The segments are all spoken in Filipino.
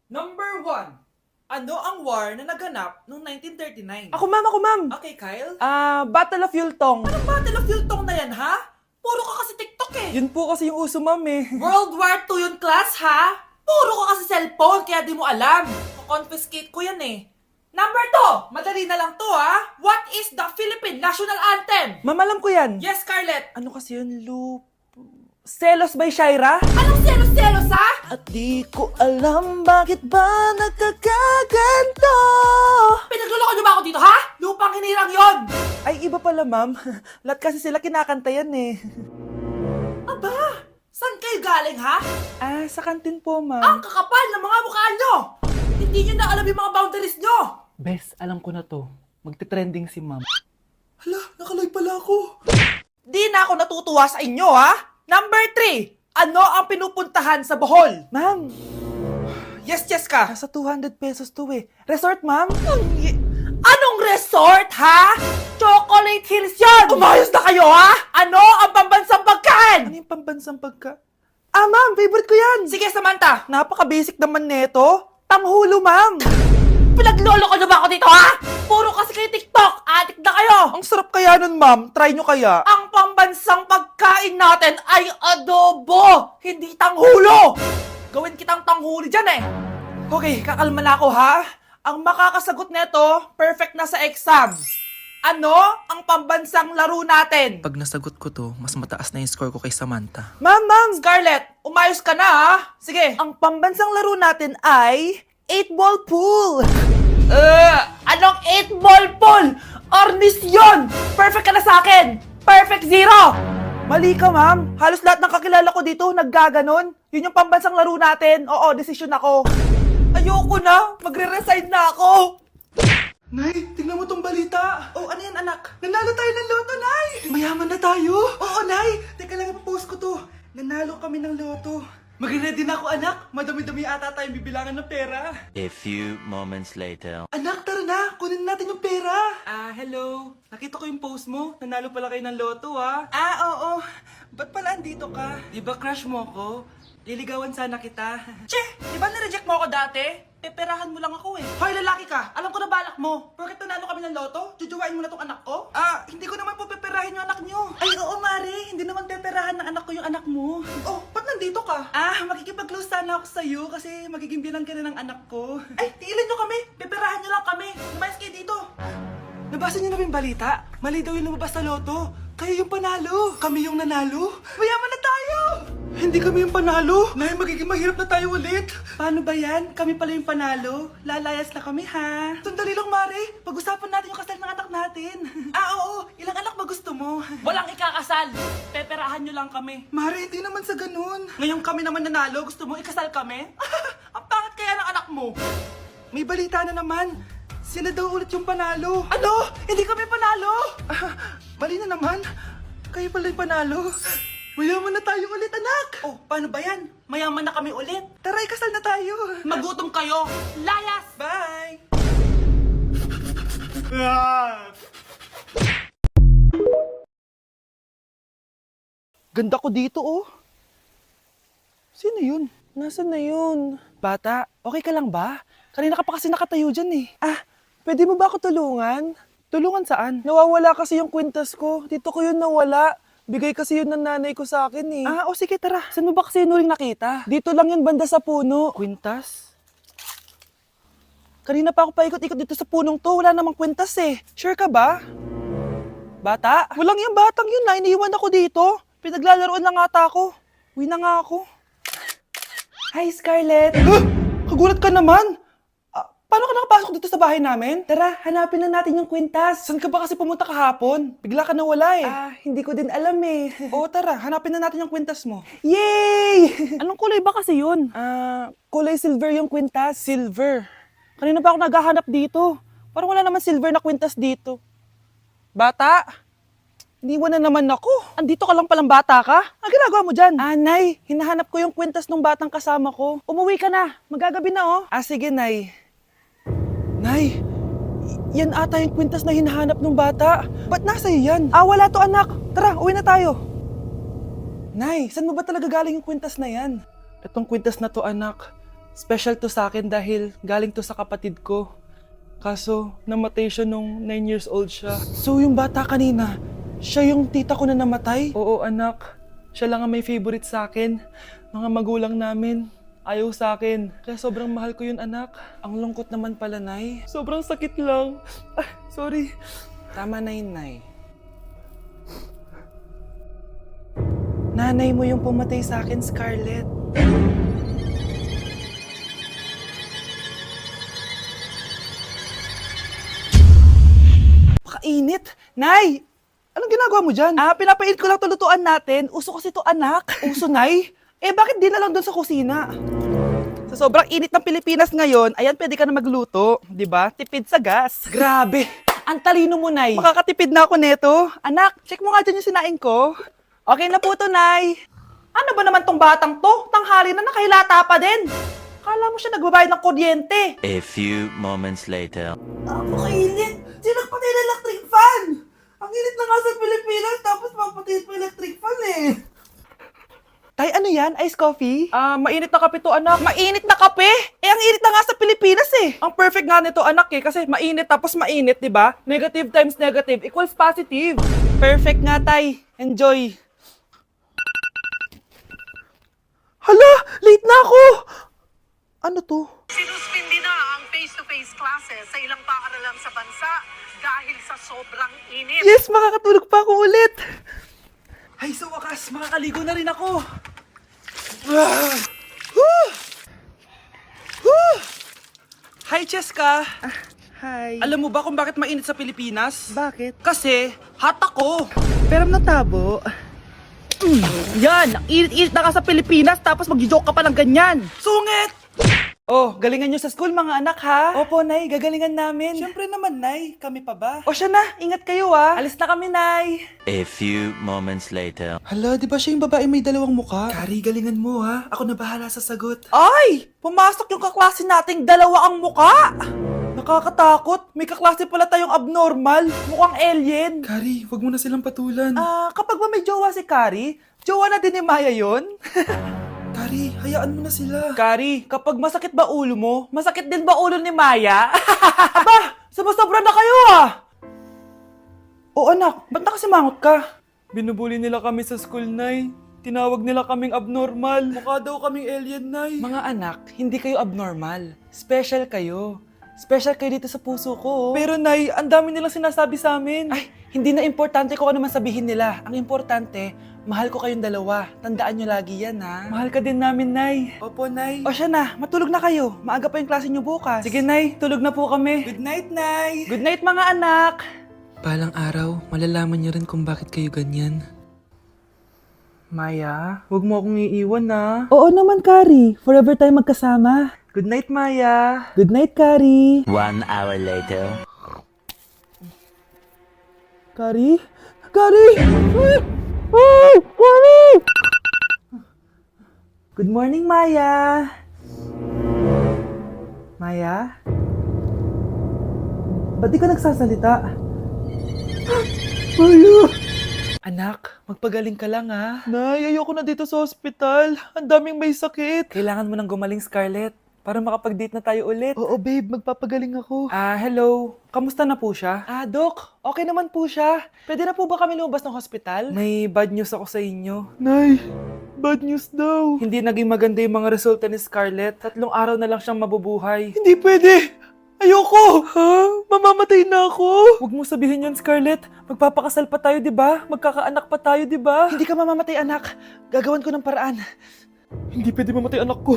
Number 1. Ano ang war na naganap noong 1939? Ako ma'am. Okay, Kyle. Battle of Yultong. Anong Battle of Yultong na yan, ha? Puro ka kasi TikTok eh. Yun po kasi yung uso ma'am eh. World War II yun, class, ha? Puro ka kasi cellphone, kaya di mo alam. Confiscate ko yan eh. Number 2. Madali na lang to, ha? What is the Philippine National Anthem? Ma'am, alam ko yan. Yes, Scarlett. Ano kasi yun, Selos by Shaira? Anong selos-selos, ha? At di ko alam bakit ba nagkakaganto. Pinagluloko niyo ba ako dito, ha? Lupang hinirang yon. Ay, iba pala ma'am. Lahat kasi sila kinakanta yan eh. Aba, saan kayo galing, ha? Sa kantin po Ang ma'am. kakapal ng mga mukha nyo! Hindi nyo na alam yung mga boundaries nyo! Bes, alam ko na to. Magte-trending si ma'am. Hala, nakalive pala ako. Di na ako natutuwa sa inyo, ha? Number 3. Ano ang pinupuntahan sa Bohol? Ma'am, Yes ka. nasa 200 pesos to eh. Resort ma'am? Anong resort, ha? Chocolate Hills yun! Umayos na kayo, ha? Ano ang pambansang Ano pagkain? yung pambansang pagka? Ma'am, favorite ko yan. Sige, Samantha. Napaka-basic naman neto. Tanghulo ma'am. Pinaglolo ko na ba ako dito, ha? Puro kasi kayo TikTok. Adik na kayo. Ang sarap kaya nun ma'am. Try nyo kaya. Ang pambansang pagkain natin ay adobo, hindi tanghulo! Gawin kitang tanghuli dyan eh! Okay, kakalma na ako ha. Ang makakasagot neto, perfect na sa exam. Ano ang pambansang laro natin? Pag nasagot ko to, mas mataas na yung score ko kay Samantha. Ma'am. Scarlett, umayos ka na ha? Sige. Ang pambansang laro natin ay 8-ball pool. Anong 8-ball pool? Ornis yun! Perfect ka na sa akin! Perfect 0! Mali ka ma'am. Halos lahat ng kakilala ko dito naggaganon. Yun yung pambansang laro natin. Oo, desisyon ako. Ayoko na! Magre-resign na ako! Nay, tingnan mo tong balita. Oh, ano yan anak? Nanalo tayo ng loto, Nay! Mayaman na tayo! Oo, Nay! Teka lang, ipapost ko to. Nanalo kami ng loto. Mag-ready na ako, anak. Madami-dami ata tayong bibilangan ng pera. A few moments later. Anak, tara na! Kunin natin yung pera! Hello? Nakita ko yung post mo. Nanalo pala kayo ng loto, ah. Oo. Ba't pala andito ka? Di ba crush mo ko? Liligawan sana kita. Che! Di ba nireject mo ako dati? Peperahan mo lang ako eh. Hoy, lalaki ka! Alam ko na balak mo. Porket nanalo kami ng loto, jujuwain mo na tong anak ko? Hindi ko naman po peperahin yung anak nyo. Ay, oo, Mari. Hindi naman peperahan ng anak ko yung anak mo. Oh, ba't nandito ka? Makikipag-close sana ako sa'yo kasi magiging bilang ka na ng anak ko. Ay, tiilin nyo kami! Peperahan nyo lang kami! Lumayas kayo dito! Nabasa niyo na ba yung balita? Mali daw yung lumabas sa loto. Kayo yung panalo. Kami yung nanalo. Mayaman na tayo! Hindi kami yung panalo. Nay, magiging mahirap na tayo ulit. Paano ba yan? Kami pala yung panalo. Lalayas na kami, ha? Sandali lang, Mari. Pag-usapan natin yung kasal ng anak natin. Oo! Ilang anak ba gusto mo? Walang ikakasal! Peperahan nyo lang kami. Mari, hindi naman sa ganun. Ngayon kami naman nanalo, gusto mo ikasal kami? Ang pangit kaya ng anak mo! May balita na naman. Sila daw ulit yung panalo. Ano? Hindi kami panalo! Mali na naman. Kayo pala yung panalo. Mayaman na tayo ulit, anak. Oh, paano ba yan? Mayaman na kami ulit. Tara, ikasal na tayo. Magutom kayo! Layas! Bye! Ganda ko dito, oh. Sino yun? Nasaan na yun? Bata, okay ka lang ba? Kanina ka pa kasi nakatayo dyan eh. Pwede mo ba ako tulungan? Tulungan saan? Nawawala kasi yung kwintas ko. Dito ko yun nawala. Bigay kasi yun ng nanay ko sa akin eh. Sige tara. Saan mo ba kasi yun uling nakita? Dito lang yun banda sa puno. Kwintas? Kanina pa ako paikot-ikot dito sa punong to. Wala namang kwintas eh. Sure ka ba? Bata? Walang yung batang yun na. Iniiwan ako dito. Pinaglalaroan lang ata ako. Uwi na nga ako. Hi, Scarlett. Kagulat ka naman. Paano ka nakapasok dito sa bahay namin? Tara, hanapin lang natin yung kwintas. Saan ka ba kasi pumunta kahapon? Bigla ka nawala eh. Hindi ko din alam eh. Oo, tara, hanapin na natin yung kwintas mo. Yay! Anong kulay ba kasi yun? Kulay silver yung kwintas. Silver? Kanina pa ako naghahanap dito. Parang wala naman silver na kwintas dito. Bata? Iniwan na naman ako. Andito ka lang palang bata ka? Ang ginagawa mo dyan? Nay, hinahanap ko yung kwintas ng batang kasama ko. Umuwi ka na. Magagabi na oh. Sige, Nay. Nay, yan ata yung kwintas na hinahanap ng bata. Ba't nasa iyo yan? Wala to anak. Tara, uwi na tayo. Nay, saan mo ba talaga galing yung kwintas na yan? Itong kwintas na to anak, Special to sa akin dahil galing to sa kapatid ko. Kaso, namatay siya nung 9 years old siya. So, yung bata kanina, siya yung tita ko na namatay? Oo, anak. Siya lang ang may favorite sa akin. Mga magulang namin, ayaw sa akin. Kaya sobrang mahal ko yun, anak. Ang lungkot naman pala, Nay. Sobrang sakit lang. Ah, sorry. Tama na yun, Nay. Nanay mo yung pumatay sa akin, Scarlett. Pakainit! Nay! Anong ginagawa mo dyan? Pinapainit ko lang to lutuan natin. Uso kasi to, anak. Uso, Nay? Bakit di na lang doon sa kusina? Sa sobrang init ng Pilipinas ngayon, ayan, pwede ka na magluto. Di ba? Tipid sa gas. Grabe! Ang talino mo, Nay. Makakatipid na ako neto. Anak, check mo nga dyan yung sinain ko. Okay na po to, Nay. Ano ba naman tong batang to? Tanghali na nakahilata pa din. Kala mo siya nagbabayad ng kuryente. A few moments later. Napakainit! Sinagpatay na electric fan! Ang init na nga sa Pilipinas, tapos mapatay pa electric fan eh. Tay, ano yan? Ice coffee? Mainit na kape to, anak. Mainit na kape? Ang init na nga sa Pilipinas eh. Ang perfect nga nito, anak eh, kasi mainit tapos mainit, di ba? Negative times negative equals positive. Perfect nga, Tay. Enjoy. Hala! Late na ako! Ano to? Sinuspindi na ang face-to-face classes sa ilang paaralan sa bansa dahil sa sobrang init. Yes, makakatulog pa ako ulit. Ay, sa wakas, makakaligo na rin ako. Hi, Cheska. Hi. Alam mo ba kung bakit mainit sa Pilipinas? Bakit? Kasi, hot ako. Pero natabo. Yan, ang init-init na ka sa Pilipinas tapos mag-joke ka pa ng ganyan. Sungit! Oh, galingan nyo sa school mga anak ha? Opo, Nay, gagalingan namin. Siyempre naman, Nay. Kami pa ba? O siya na, ingat kayo ah. Alis na kami, Nay. A few moments later. Hala, di ba siya yung babae may dalawang muka? Kari, galingan mo ha. Ako na bahala sa sagot. Ay! Pumasok yung kaklase nating dalawa ang muka! Nakakatakot. May kaklase pala tayong abnormal. Mukhang alien. Kari, wag mo na silang patulan. Kapag ba may jowa si Kari, jowa na din ni Maya yon? Kari, hayaan mo na sila. Kari, kapag masakit ba ulo mo, masakit din ba ulo ni Maya? Aba, sumasobra na kayo ah! O anak, ba't nakasimangot ka? Binubuli nila kami sa school, Nay. Tinawag nila kaming abnormal. Mukha daw kaming alien, Nay. Mga anak, hindi kayo abnormal. Special kayo. Special kayo dito sa puso ko. Pero Nay, ang dami nilang sinasabi sa amin. Ay, hindi na importante kung ano man sabihin nila. Ang importante, mahal ko kayong dalawa. Tandaan nyo lagi yan, ha? Mahal ka din namin, Nay. Opo, Nay. O siya na, matulog na kayo. Maaga pa yung klase nyo bukas. Sige, Nay, tulog na po kami. Good night, Nay. Good night, mga anak. Balang araw, malalaman niyo rin kung bakit kayo ganyan. Maya, huwag mo akong iiwan, na. Oo naman, Kari. Forever tayo magkasama. Good night, Maya. Good night, Kari. 1 hour later. Kari? Kari! Ay, Kari! Good morning, Maya. Maya? Ba't di ka nagsasalita? Maya! Anak, magpagaling ka lang, ha? Nay, ayoko na dito sa ospital. Ang daming may sakit. Kailangan mo nang gumaling, Scarlett, para makapag-date na tayo ulit. Oo, babe. Magpapagaling ako. Hello. Kamusta na po siya? Doc. Okay naman po siya. Pwede na po ba kami lumabas ng hospital? May bad news ako sa inyo. Nay, bad news daw. Hindi naging maganda yung mga resulta ni Scarlett. 3 araw na lang siyang mabubuhay. Hindi pwede. Ayoko. Ha? Mamamatay na ako. Huwag mo sabihin yun, Scarlett. Magpapakasal pa tayo, di ba? Magkakaanak pa tayo, di ba? Hindi ka mamamatay, anak. Gagawan ko ng paraan. Hindi pwede mamatay anak ko.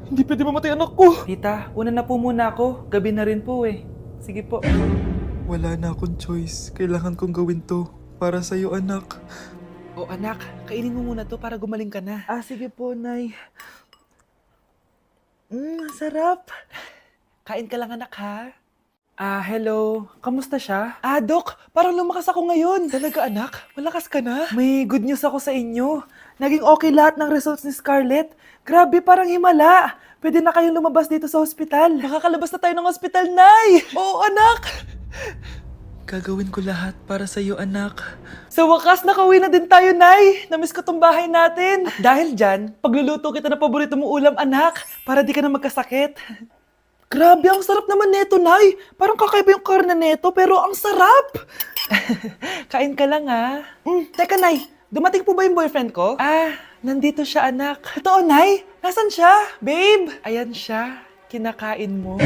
Hindi pwede mamatay anak ko. Tita, una na po muna ako. Gabi na rin po eh. Sige po. Wala na akong choice. Kailangan kong gawin to. Para sa'yo, anak. O anak, kainin mo muna to para gumaling ka na. Sige po, Nay. Sarap. Kain ka lang anak ha. Hello. Kamusta siya? Doc, parang lumakas ako ngayon. Talaga anak? Malakas ka na? May good news ako sa inyo. Naging okay lahat ng results ni Scarlett. Grabe, parang himala. Pwede na kayong lumabas dito sa ospital. Makakalabas na tayo ng ospital, Nay! Oo, anak. Gagawin ko lahat para sa'yo, anak. Sa wakas, nakauwi na din tayo, Nay. Namiss ko tong bahay natin. At dahil dyan, pagluluto kita ng paborito mong ulam, anak, para di ka na magkasakit. Grabe, ang sarap naman neto, Nay. Parang kakaiba yung karne neto, pero ang sarap. Kain ka lang, ha? Teka, Nay, dumating po ba yung boyfriend ko? Ah, nandito siya, anak. Totoo, Nay? Nasaan siya? Babe? Ayan siya. Kinakain mo.